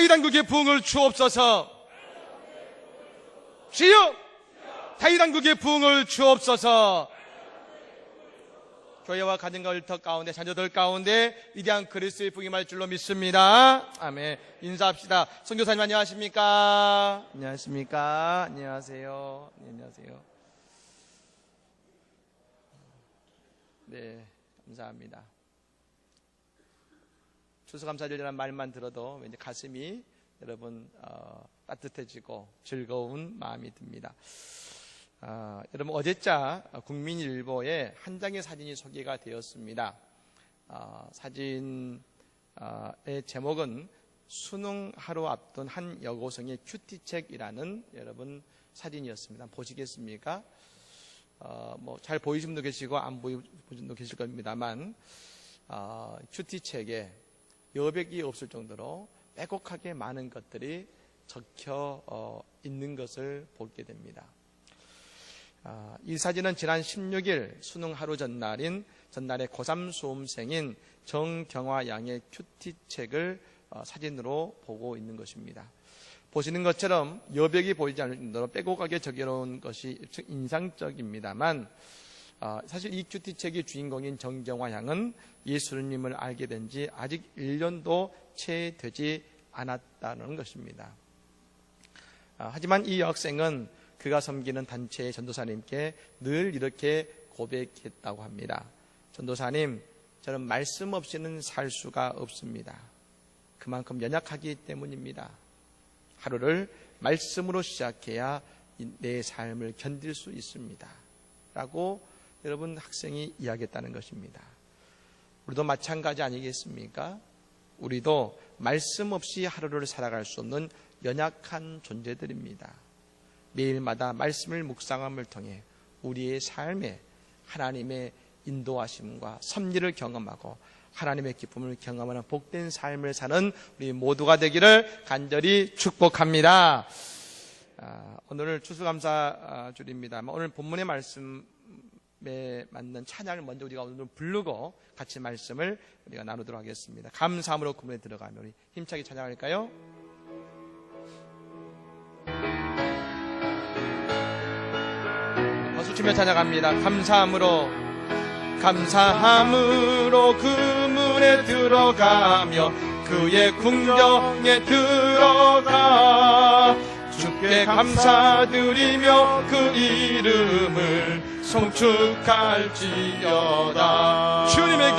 다윗왕국의 부흥을 주옵소서. 주여, 다윗왕국의 부흥을 주옵소서. 교회와 가정과 일터 가운데, 자녀들 가운데 위대한 그리스도의 부흥이 임할 줄로 믿습니다. 아멘. 인사합시다. 선교사님 안녕하십니까? 안녕하십니까? 안녕하세요. 네, 안녕하세요. 네, 감사합니다. 추수감사절이라는 말만 들어도 왠지 가슴이 여러분 따뜻해지고 즐거운 마음이 듭니다. 여러분 어제자 국민일보에 한 장의 사진이 소개가 되었습니다. 사진의 제목은 수능 하루 앞둔 한 여고생의 큐티책이라는 여러분 사진이었습니다. 보시겠습니까? 뭐 잘 보이신 분도 계시고 안 보이신 분도 계실 겁니다만 큐티책에 여백이 없을 정도로 빼곡하게 많은 것들이 적혀 있는 것을 보게 됩니다. 이 사진은 지난 16일 수능 하루 전날에 고3 수험생인 정경화 양의 큐티책을 사진으로 보고 있는 것입니다. 보시는 것처럼 여백이 보이지 않을 정도로 빼곡하게 적혀놓은 것이 인상적입니다만 사실 이 큐티책의 주인공인 정경화 양은 예수님을 알게 된 지 아직 1년도 채 되지 않았다는 것입니다. 하지만 이 여학생은 그가 섬기는 단체의 전도사님께 늘 이렇게 고백했다고 합니다. 전도사님, 저는 말씀 없이는 살 수가 없습니다. 그만큼 연약하기 때문입니다. 하루를 말씀으로 시작해야 내 삶을 견딜 수 있습니다. 라고 여러분 학생이 이야기했다는 것입니다. 우리도 마찬가지 아니겠습니까? 우리도 말씀 없이 하루를 살아갈 수 없는 연약한 존재들입니다. 매일마다 말씀을 묵상함을 통해 우리의 삶에 하나님의 인도하심과 섭리를 경험하고 하나님의 기쁨을 경험하는 복된 삶을 사는 우리 모두가 되기를 간절히 축복합니다. 오늘 추수감사주일입니다만 오늘 본문의 말씀에 맞는 찬양을 먼저 우리가 오늘 부르고 같이 말씀을 우리가 나누도록 하겠습니다. 감사함으로 구문에 들어가면 우리 힘차게 찬양할까요? 박수치며 찬양합니다. 감사함으로 그 문에 들어가며 그의 궁정에 들어가 주께 감사드리며 그 이름을 송축할지어다. 주님의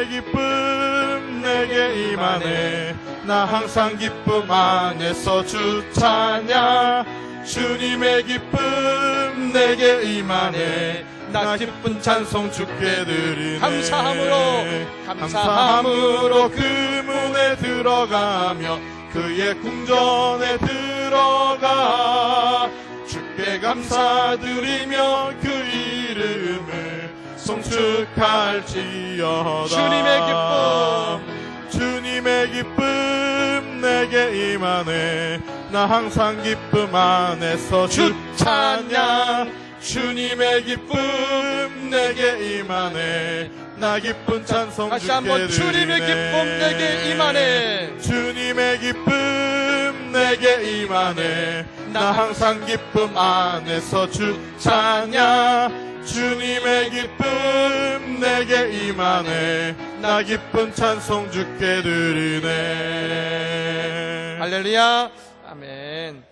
기쁨 내게 임하네. 나 항상 기쁨 안에서 주 찬양. 주님의 기쁨 내게 임하네. 나 기쁜 찬송 주께 드리네. 감사함으로 그 문에 들어가며 그의 궁전에 들어가 주께 감사드리며 그 이름을 송축할지어다. 주님의 기쁨 내게 임하네. 나 항상 기쁨 안에서 주 찬양. 주님의 기쁨 내게 임하네. 나 기쁜 찬송 다시 한번 주님의 기쁨 내게 임하네. 주님의 기쁨 내게 임하네. 나 항상 기쁨 안에서 주 찬양. 주님의 기쁨 내게 임하네. 나 기쁜 찬송 주께 드리네. 할렐루야. 아멘.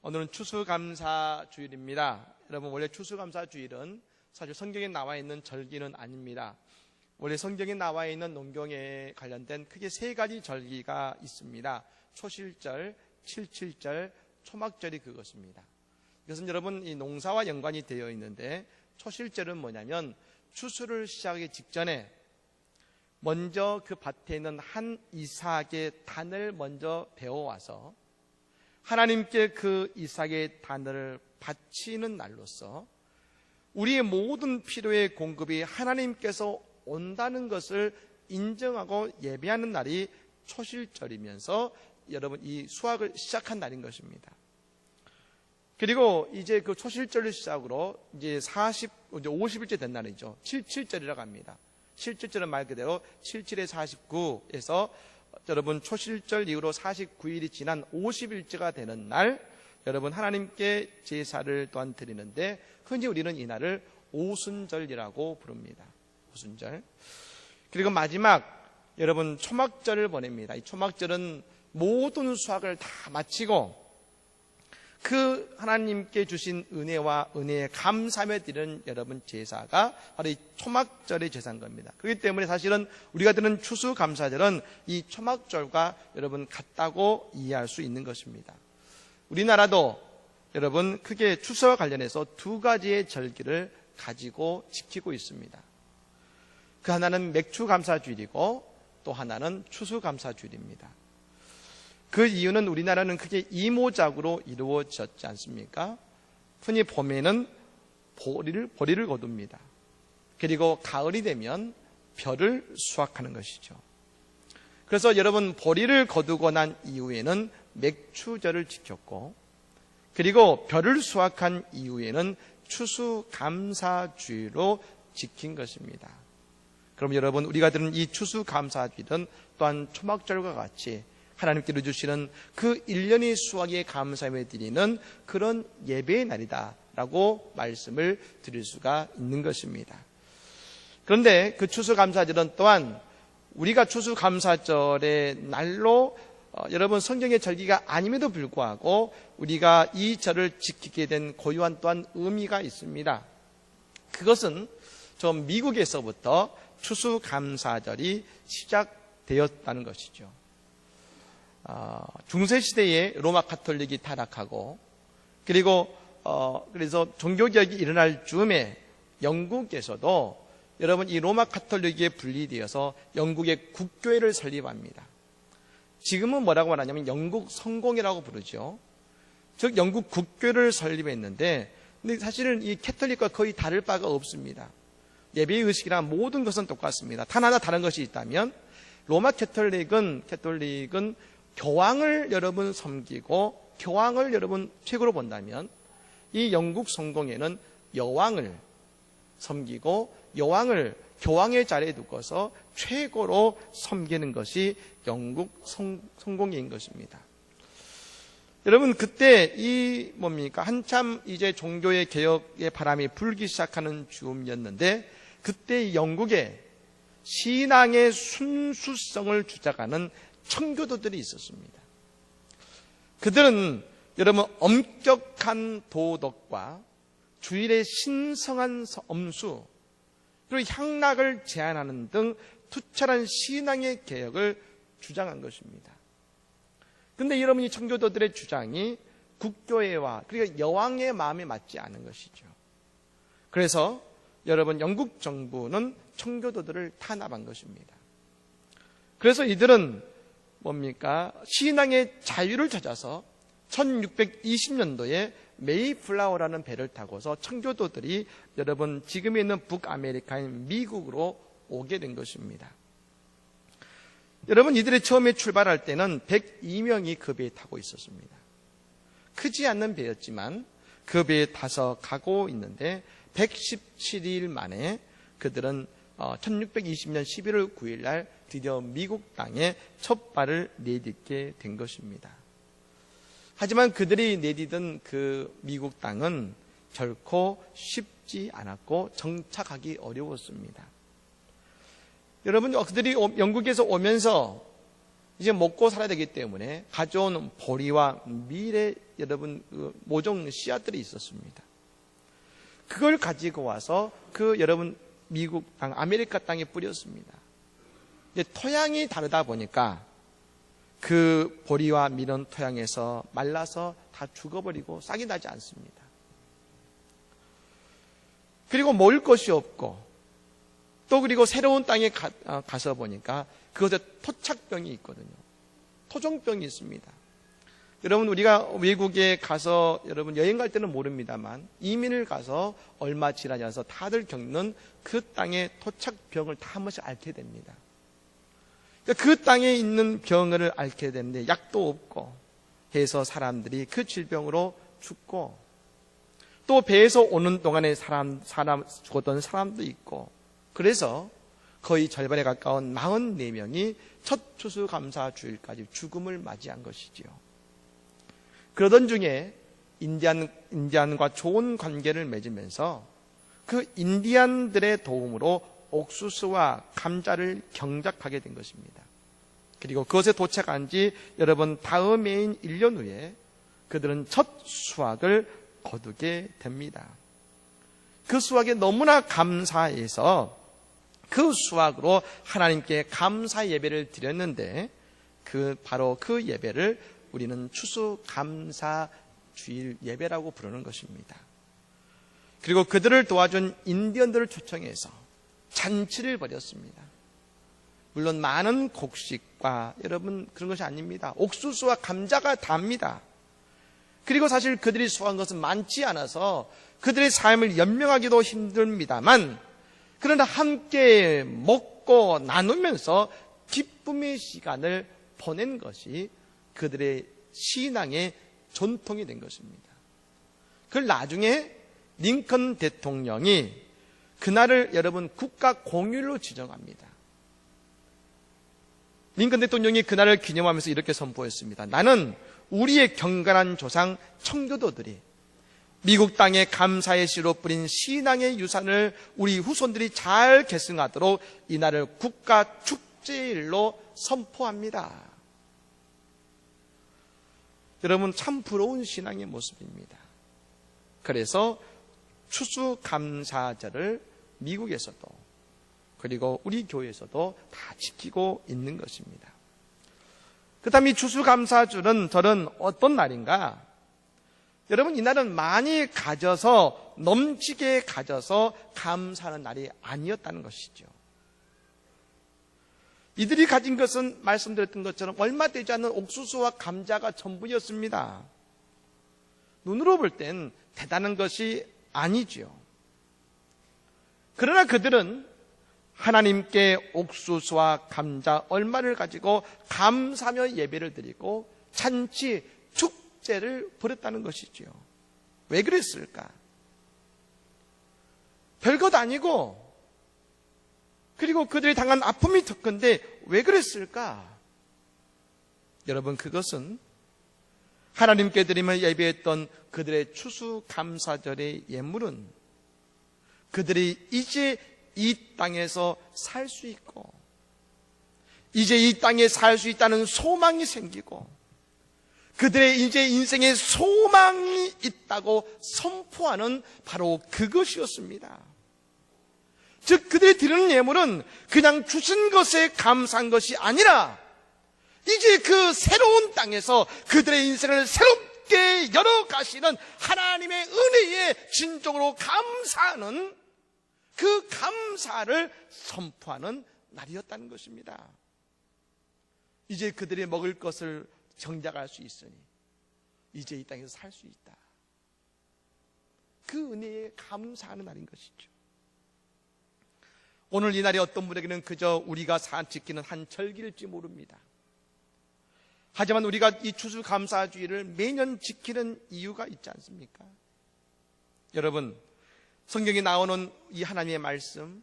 오늘은 추수감사주일입니다. 여러분, 원래 추수감사주일은 사실 성경에 나와 있는 절기는 아닙니다. 원래 성경에 나와 있는 농경에 관련된 크게 세 가지 절기가 있습니다. 초실절, 칠칠절, 초막절이 그것입니다. 이것은 여러분 이 농사와 연관이 되어 있는데, 초실절은 뭐냐면 추수를 시작하기 직전에 먼저 그 밭에 있는 한 이삭의 단을 먼저 베어와서 하나님께 그 이삭의 단을 바치는 날로서 우리의 모든 필요의 공급이 하나님께서 온다는 것을 인정하고 예배하는 날이 초실절이면서 여러분 이 수확을 시작한 날인 것입니다. 그리고 이제 그 초실절을 시작으로 이제 50일째 된 날이죠. 77절이라고 합니다. 77절은 말 그대로 77에 49에서 여러분 초실절 이후로 49일이 지난 50일째가 되는 날 여러분 하나님께 제사를 또한 드리는데 흔히 우리는 이날을 오순절이라고 부릅니다. 오순절. 그리고 마지막 여러분 초막절을 보냅니다. 이 초막절은 모든 수확을 다 마치고 그 하나님께 주신 은혜와 은혜에 감사하며 드리는 여러분 제사가 바로 이 초막절의 제사인 겁니다. 그렇기 때문에 사실은 우리가 드리는 추수감사절은 이 초막절과 여러분 같다고 이해할 수 있는 것입니다. 우리나라도 여러분 크게 추수와 관련해서 두 가지의 절기를 가지고 지키고 있습니다. 그 하나는 맥추감사주일이고 또 하나는 추수감사주일입니다. 그 이유는 우리나라는 크게 이모작으로 이루어졌지 않습니까? 흔히 봄에는 보리를 거둡니다. 그리고 가을이 되면 벼를 수확하는 것이죠. 그래서 여러분 보리를 거두고 난 이후에는 맥추절을 지켰고 그리고 벼를 수확한 이후에는 추수감사주일로 지킨 것입니다. 그럼 여러분 우리가 드는 이 추수감사주일은 또한 초막절과 같이 하나님께로 주시는 그 1년의 수확에 감사하며 드리는 그런 예배의 날이다라고 말씀을 드릴 수가 있는 것입니다. 그런데 그 추수감사절은 또한 우리가 추수감사절의 날로 여러분 성경의 절기가 아님에도 불구하고 우리가 이 절을 지키게 된 고유한 또한 의미가 있습니다. 그것은 저 미국에서부터 추수감사절이 시작되었다는 것이죠. 중세시대에 로마 가톨릭이 타락하고 그리고 그래서 종교개혁이 일어날 즈음에 영국에서도 여러분 이 로마 가톨릭에 분리되어서 영국의 국교회를 설립합니다. 지금은 뭐라고 말하냐면 영국 성공회라고 부르죠. 즉 영국 국교회를 설립했는데 근데 사실은 이 캐톨릭과 거의 다를 바가 없습니다. 예배의 의식이나 모든 것은 똑같습니다. 단 하나 다른 것이 있다면 로마 캐톨릭은 교황을 여러분 섬기고 교황을 여러분 최고로 본다면 이 영국 성공회는 여왕을 섬기고 여왕을 교황의 자리에 두고서 최고로 섬기는 것이 영국 성공회인 것입니다. 여러분 그때 한참 이제 종교의 개혁의 바람이 불기 시작하는 즈음이었는데 그때 영국에 신앙의 순수성을 주장하는 청교도들이 있었습니다. 그들은 여러분 엄격한 도덕과 주일의 신성한 엄수 그리고 향락을 제한하는 등 투철한 신앙의 개혁을 주장한 것입니다. 그런데 여러분 이 청교도들의 주장이 국교회와 그리고 여왕의 마음에 맞지 않은 것이죠. 그래서 여러분 영국 정부는 청교도들을 탄압한 것입니다. 그래서 이들은 신앙의 자유를 찾아서 1620년도에 메이플라워라는 배를 타고서 청교도들이 여러분 지금에 있는 북아메리카인 미국으로 오게 된 것입니다. 여러분 이들이 처음에 출발할 때는 102명이 그 배에 타고 있었습니다. 크지 않는 배였지만 그 배에 타서 가고 있는데 117일 만에 그들은 1620년 11월 9일 날 드디어 미국 땅에 첫 발을 내딛게 된 것입니다. 하지만 그들이 내딛은 그 미국 땅은 결코 쉽지 않았고 정착하기 어려웠습니다. 여러분 그들이 영국에서 오면서 이제 먹고 살아야 되기 때문에 가져온 보리와 밀의 여러분 모종 씨앗들이 있었습니다. 그걸 가지고 와서 여러분 미국 땅, 아메리카 땅에 뿌렸습니다. 이제 토양이 다르다 보니까 그 보리와 밀은 토양에서 말라서 다 죽어버리고 싹이 나지 않습니다. 그리고 먹을 것이 없고 또 그리고 새로운 땅에 가서 보니까 그것에 토착병이 있거든요. 토종병이 있습니다. 여러분 우리가 외국에 가서 여러분 여행 갈 때는 모릅니다만 이민을 가서 얼마 지나지 않아서 다들 겪는 그 땅의 토착병을 다 한 번씩 앓게 됩니다. 그 땅에 있는 병을 앓게 되는데 약도 없고 해서 사람들이 그 질병으로 죽고 또 배에서 오는 동안에 죽었던 사람도 있고 그래서 거의 절반에 가까운 44명이 첫 추수감사주일까지 죽음을 맞이한 것이지요. 그러던 중에 인디안과 좋은 관계를 맺으면서 그 인디안들의 도움으로 옥수수와 감자를 경작하게 된 것입니다. 그리고 그것에 도착한 지 여러분 다음 해인 1년 후에 그들은 첫 수확을 거두게 됩니다. 그 수확에 너무나 감사해서 그 수확으로 하나님께 감사 예배를 드렸는데 바로 그 예배를 우리는 추수감사주일 예배라고 부르는 것입니다. 그리고 그들을 도와준 인디언들을 초청해서 잔치를 벌였습니다. 물론 많은 곡식과 여러분 그런 것이 아닙니다. 옥수수와 감자가 답니다. 그리고 사실 그들이 수확한 것은 많지 않아서 그들의 삶을 연명하기도 힘듭니다만 그러나 함께 먹고 나누면서 기쁨의 시간을 보낸 것이 그들의 신앙의 전통이 된 것입니다. 그걸 나중에 링컨 대통령이 그날을 여러분 국가 공휴일로 지정합니다. 링컨 대통령이 그날을 기념하면서 이렇게 선포했습니다. 나는 우리의 경건한 조상 청교도들이 미국 땅에 감사의 씨로 뿌린 신앙의 유산을 우리 후손들이 잘 계승하도록 이날을 국가 축제일로 선포합니다. 여러분 참 부러운 신앙의 모습입니다. 그래서 추수감사절을 미국에서도 그리고 우리 교회에서도 다 지키고 있는 것입니다. 그 다음 이 추수감사절은 어떤 날인가? 여러분 이날은 많이 가져서 넘치게 가져서 감사하는 날이 아니었다는 것이죠. 이들이 가진 것은 말씀드렸던 것처럼 얼마 되지 않는 옥수수와 감자가 전부였습니다. 눈으로 볼 땐 대단한 것이 아니지요. 그러나 그들은 하나님께 옥수수와 감자 얼마를 가지고 감사하며 예배를 드리고 잔치, 축제를 벌였다는 것이지요. 왜 그랬을까? 별것 아니고 그리고 그들이 당한 아픔이 더 큰데 왜 그랬을까? 여러분 그것은 하나님께 드리며 예배했던 그들의 추수감사절의 예물은 그들이 이제 이 땅에서 살 수 있고 이제 이 땅에 살 수 있다는 소망이 생기고 그들의 이제 인생에 소망이 있다고 선포하는 바로 그것이었습니다. 즉 그들이 드리는 예물은 그냥 주신 것에 감사한 것이 아니라 이제 그 새로운 땅에서 그들의 인생을 새롭게 열어가시는 하나님의 은혜에 진정으로 감사하는 그 감사를 선포하는 날이었다는 것입니다. 이제 그들이 먹을 것을 정작할 수 있으니 이제 이 땅에서 살 수 있다. 그 은혜에 감사하는 날인 것이죠. 오늘 이 날이 어떤 분에게는 그저 우리가 지키는 한 절기일지 모릅니다. 하지만 우리가 이 추수감사주의를 매년 지키는 이유가 있지 않습니까? 여러분 성경에 나오는 이 하나님의 말씀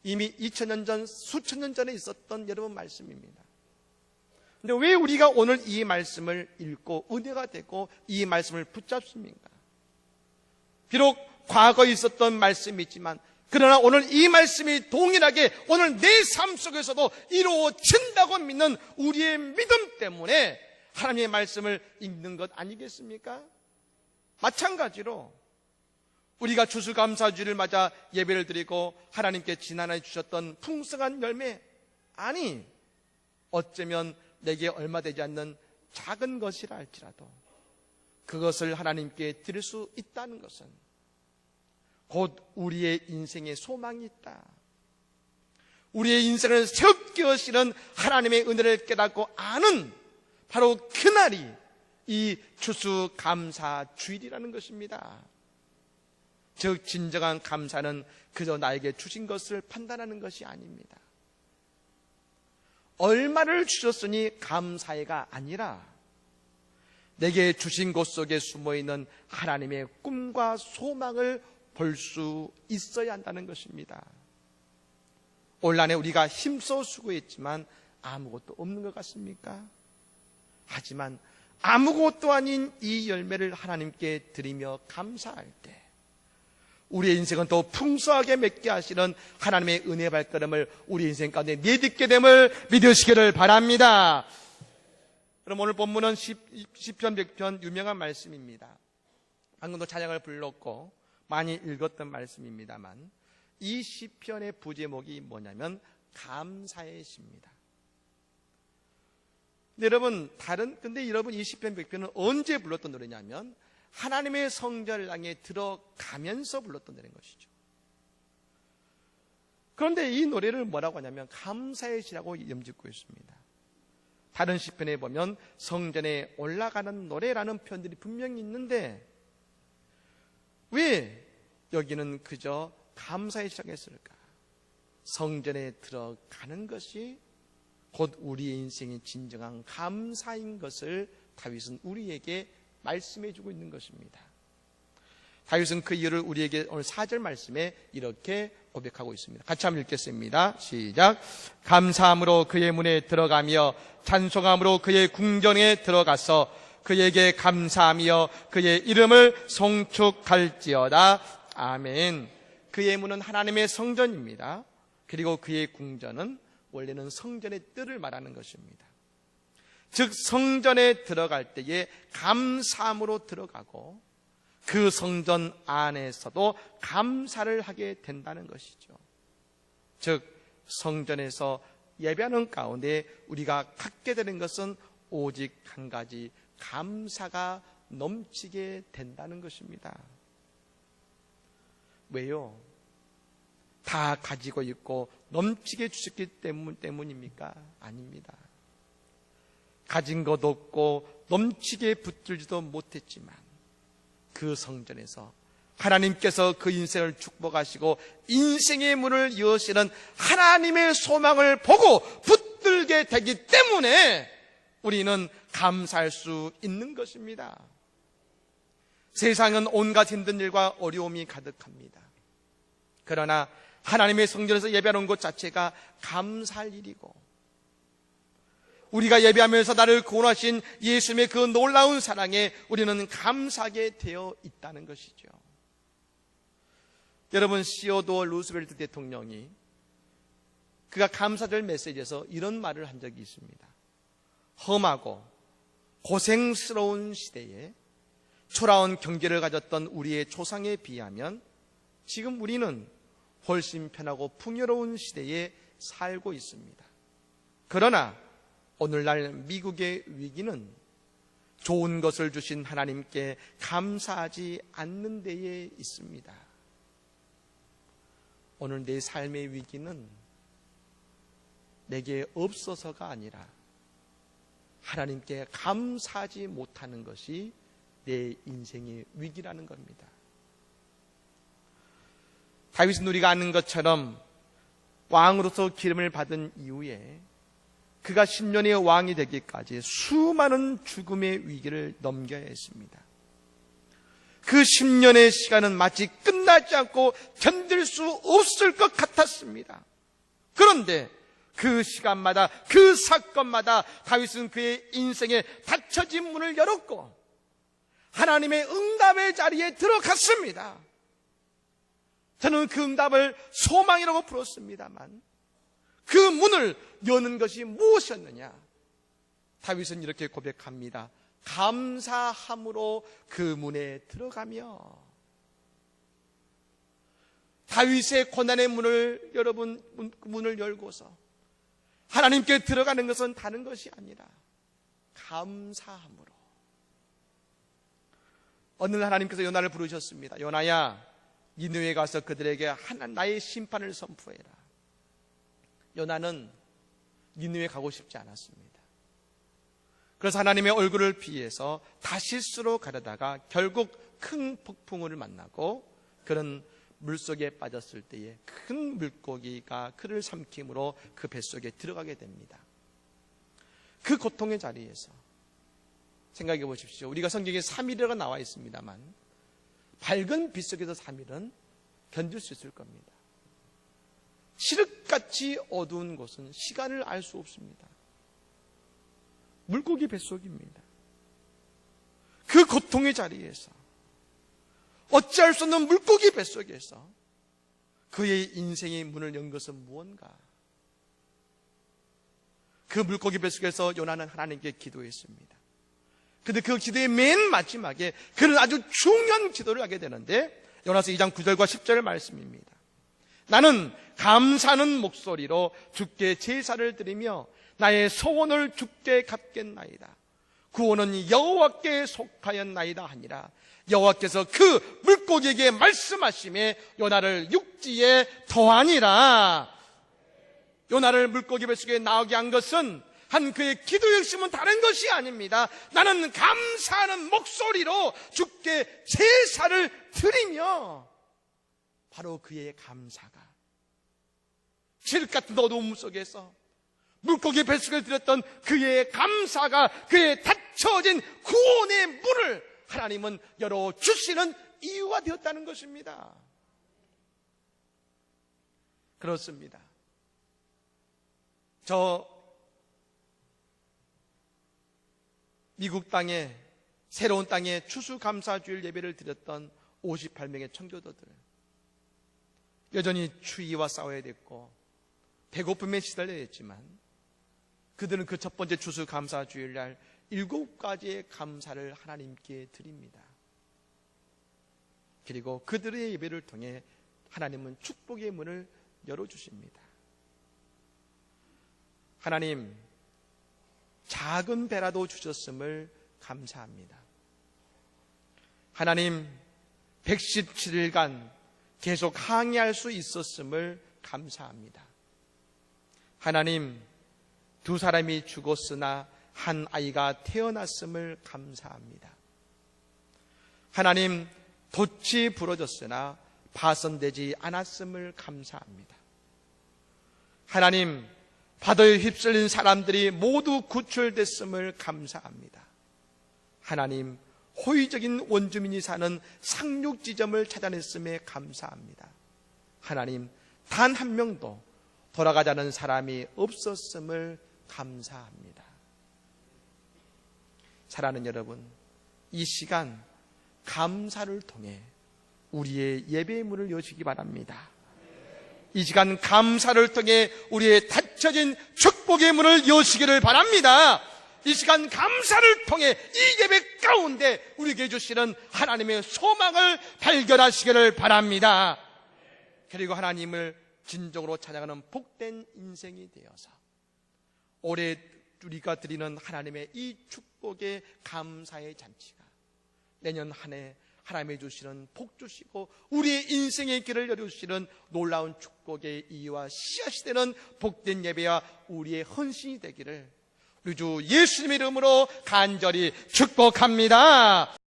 이미 2000년 전 수천 년 전에 있었던 여러분 말씀입니다. 그런데 왜 우리가 오늘 이 말씀을 읽고 은혜가 되고 이 말씀을 붙잡습니까? 비록 과거에 있었던 말씀이지만 그러나 오늘 이 말씀이 동일하게 오늘 내 삶 속에서도 이루어진다고 믿는 우리의 믿음 때문에 하나님의 말씀을 읽는 것 아니겠습니까? 마찬가지로 우리가 추수감사주를 맞아 예배를 드리고 하나님께 지난해 주셨던 풍성한 열매, 아니 어쩌면 내게 얼마 되지 않는 작은 것이라 할지라도 그것을 하나님께 드릴 수 있다는 것은 곧 우리의 인생에 소망이 있다. 우리의 인생을 새롭게 하시는 하나님의 은혜를 깨닫고 아는 바로 그날이 이 추수감사주일이라는 것입니다. 즉 진정한 감사는 그저 나에게 주신 것을 판단하는 것이 아닙니다. 얼마를 주셨으니 감사해가 아니라 내게 주신 곳 속에 숨어있는 하나님의 꿈과 소망을 볼 수 있어야 한다는 것입니다. 올 한해 우리가 힘써 수고했지만 아무것도 없는 것 같습니까? 하지만 아무것도 아닌 이 열매를 하나님께 드리며 감사할 때 우리의 인생은 더 풍성하게 맺게 하시는 하나님의 은혜 발걸음을 우리 인생 가운데 내딛게 됨을 믿으시기를 바랍니다. 그럼 오늘 본문은 시편 100편 유명한 말씀입니다. 방금도 찬양을 불렀고 많이 읽었던 말씀입니다만 이 시편의 부제목이 뭐냐면 감사의 시입니다. 근데 여러분 이 시편 100편은 언제 불렀던 노래냐면 하나님의 성전을 향해 들어가면서 불렀던 노래인 것이죠. 그런데 이 노래를 뭐라고 하냐면 감사의 시라고 이름짓고 있습니다. 다른 시편에 보면 성전에 올라가는 노래라는 표현들이 분명히 있는데 왜 여기는 그저 감사에 시작했을까? 성전에 들어가는 것이 곧 우리의 인생의 진정한 감사인 것을 다윗은 우리에게 말씀해 주고 있는 것입니다. 다윗은 그 이유를 우리에게 오늘 4절 말씀에 이렇게 고백하고 있습니다. 같이 한번 읽겠습니다. 시작. 감사함으로 그의 문에 들어가며 찬송함으로 그의 궁전에 들어가서 그에게 감사하며 그의 이름을 송축할지어다. 아멘. 그의 문은 하나님의 성전입니다. 그리고 그의 궁전은 원래는 성전의 뜰을 말하는 것입니다. 즉 성전에 들어갈 때에 감사함으로 들어가고 그 성전 안에서도 감사를 하게 된다는 것이죠. 즉 성전에서 예배하는 가운데 우리가 갖게 되는 것은 오직 한 가지 감사가 넘치게 된다는 것입니다. 왜요? 다 가지고 있고 넘치게 주셨기 때문입니까? 아닙니다. 가진 것 없고 넘치게 붙들지도 못했지만 그 성전에서 하나님께서 그 인생을 축복하시고 인생의 문을 여시는 하나님의 소망을 보고 붙들게 되기 때문에 우리는 감사할 수 있는 것입니다. 세상은 온갖 힘든 일과 어려움이 가득합니다. 그러나 하나님의 성전에서 예배하는 것 자체가 감사할 일이고 우리가 예배하면서 나를 구원하신 예수님의 그 놀라운 사랑에 우리는 감사하게 되어 있다는 것이죠. 여러분, 시어도어 루스벨트 대통령이 그가 감사절 메시지에서 이런 말을 한 적이 있습니다. 험하고 고생스러운 시대에 초라한 경제를 가졌던 우리의 조상에 비하면 지금 우리는 훨씬 편하고 풍요로운 시대에 살고 있습니다. 그러나 오늘날 미국의 위기는 좋은 것을 주신 하나님께 감사하지 않는 데에 있습니다. 오늘 내 삶의 위기는 내게 없어서가 아니라 하나님께 감사하지 못하는 것이 내 인생의 위기라는 겁니다. 다윗은 우리가 아는 것처럼 왕으로서 기름을 받은 이후에 그가 10년의 왕이 되기까지 수많은 죽음의 위기를 넘겨야 했습니다. 그 10년의 시간은 마치 끝나지 않고 견딜 수 없을 것 같았습니다. 그런데 그 시간마다 그 사건마다 다윗은 그의 인생에 닫혀진 문을 열었고 하나님의 응답의 자리에 들어갔습니다. 저는 그 응답을 소망이라고 부르습니다만 그 문을 여는 것이 무엇이었느냐? 다윗은 이렇게 고백합니다. 감사함으로 그 문에 들어가며. 다윗의 고난의 문을 여러분 문을 열고서 하나님께 들어가는 것은 다른 것이 아니라 감사함으로. 어느 날 하나님께서 요나를 부르셨습니다. 요나야, 니느웨에 가서 그들에게 나의 심판을 선포해라. 요나는 니느웨에 가고 싶지 않았습니다. 그래서 하나님의 얼굴을 피해서 다시스로 가려다가 결국 큰 폭풍우를 만나고 그런 물속에 빠졌을 때에 큰 물고기가 그를 삼킴으로 그 뱃속에 들어가게 됩니다. 그 고통의 자리에서 생각해 보십시오. 우리가 성경에 3일이라고 나와 있습니다만 밝은 빛 속에서 3일은 견딜 수 있을 겁니다. 칠흑같이 어두운 곳은 시간을 알 수 없습니다. 물고기 뱃속입니다. 그 고통의 자리에서, 어찌할 수 없는 물고기 뱃속에서 그의 인생의 문을 연 것은 무언가? 그 물고기 뱃속에서 요나는 하나님께 기도했습니다. 그런데 그 기도의 맨 마지막에 그는 아주 중요한 기도를 하게 되는데, 요나서 2장 9절과 10절의 말씀입니다. 나는 감사하는 목소리로 주께 제사를 드리며 나의 소원을 주께 갚겠나이다. 구원은 여호와께 속하였나이다 하니라. 여호와께서 그 물고기에게 말씀하심에 요나를 육지에 더하니라. 요나를 물고기 뱃속에 나오게 한 것은 한 그의 기도 욕심은 다른 것이 아닙니다. 나는 감사하는 목소리로 주께 제사를 드리며, 바로 그의 감사가 칠흑 같은 어두움 속에서 물고기 뱃속에 들었던 그의 감사가 그의 닫혀진 구원의 문을 하나님은 열어주시는 이유가 되었다는 것입니다. 그렇습니다. 저 미국 땅에, 새로운 땅에 추수감사주일 예배를 드렸던 58명의 청교도들, 여전히 추위와 싸워야 됐고 배고픔에 시달려야 했지만 그들은 그 첫 번째 추수감사주일날 7가지의 감사를 하나님께 드립니다. 그리고 그들의 예배를 통해 하나님은 축복의 문을 열어주십니다. 하나님, 작은 배라도 주셨음을 감사합니다. 하나님, 117일간 계속 항해할 수 있었음을 감사합니다. 하나님, 2사람이 죽었으나 한 아이가 태어났음을 감사합니다. 하나님, 돛이 부러졌으나 파손되지 않았음을 감사합니다. 하나님, 바다에 휩쓸린 사람들이 모두 구출됐음을 감사합니다. 하나님, 호의적인 원주민이 사는 상륙지점을 찾아냈음에 감사합니다. 하나님, 단 한 명도 돌아가자는 사람이 없었음을 감사합니다. 사랑하는 여러분, 이 시간 감사를 통해 우리의 예배의 문을 여시기 바랍니다. 이 시간 감사를 통해 우리의 닫혀진 축복의 문을 여시기를 바랍니다. 이 시간 감사를 통해 이 예배 가운데 우리에게 주시는 하나님의 소망을 발견하시기를 바랍니다. 그리고 하나님을 진정으로 찬양하는 복된 인생이 되어서 올해 우리가 드리는 하나님의 이 축복의 감사의 잔치가 내년 한 해 하나님이 주시는 복 주시고 우리의 인생의 길을 열어주시는 놀라운 축복의 이유와 씨앗이 되는 복된 예배와 우리의 헌신이 되기를 우리 주 예수님의 이름으로 간절히 축복합니다.